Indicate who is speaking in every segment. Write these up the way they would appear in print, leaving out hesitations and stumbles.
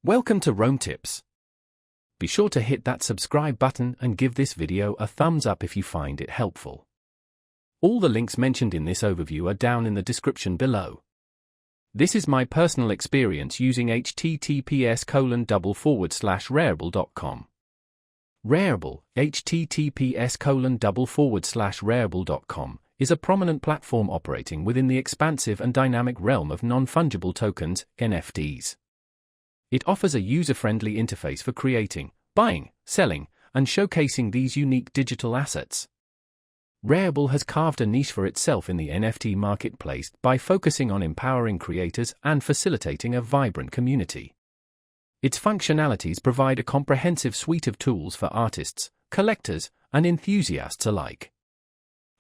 Speaker 1: Welcome to Rome Tips. Be sure to hit that subscribe button and give this video a thumbs up if you find it helpful. All the links mentioned in this overview are down in the description below. This is my personal experience using https://rarible.com. Rarible, https://rarible.com, is a prominent platform operating within the expansive and dynamic realm of non-fungible tokens, NFTs. It offers a user-friendly interface for creating, buying, selling, and showcasing these unique digital assets. Rarible has carved a niche for itself in the NFT marketplace by focusing on empowering creators and facilitating a vibrant community. Its functionalities provide a comprehensive suite of tools for artists, collectors, and enthusiasts alike.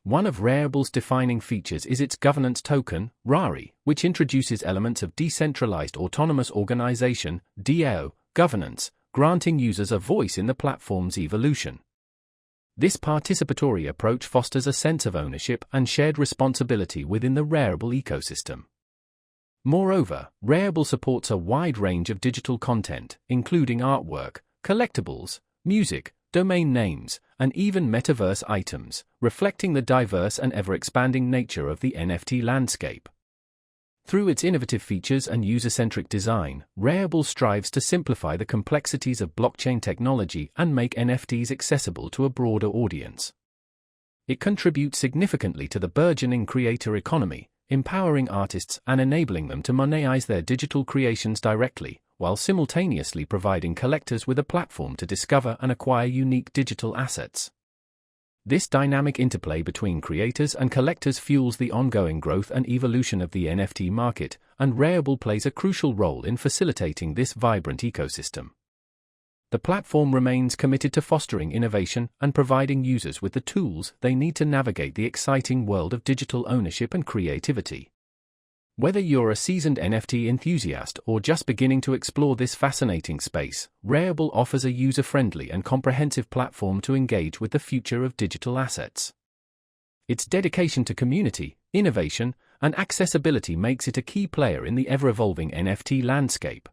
Speaker 1: One of Rarible's defining features is its governance token, Rari, which introduces elements of decentralized autonomous organization, DAO, governance, granting users a voice in the platform's evolution. This participatory approach fosters a sense of ownership and shared responsibility within the Rarible ecosystem. Moreover, Rarible supports a wide range of digital content, including artwork, collectibles, music, domain names, and even metaverse items, reflecting the diverse and ever-expanding nature of the NFT landscape. Through its innovative features and user-centric design, Rarible strives to simplify the complexities of blockchain technology and make NFTs accessible to a broader audience. It contributes significantly to the burgeoning creator economy, empowering artists and enabling them to monetize their digital creations directly, while simultaneously providing collectors with a platform to discover and acquire unique digital assets. This dynamic interplay between creators and collectors fuels the ongoing growth and evolution of the NFT market, and Rarible plays a crucial role in facilitating this vibrant ecosystem. The platform remains committed to fostering innovation and providing users with the tools they need to navigate the exciting world of digital ownership and creativity. Whether you're a seasoned NFT enthusiast or just beginning to explore this fascinating space, Rarible offers a user-friendly and comprehensive platform to engage with the future of digital assets. Its dedication to community, innovation, and accessibility makes it a key player in the ever-evolving NFT landscape.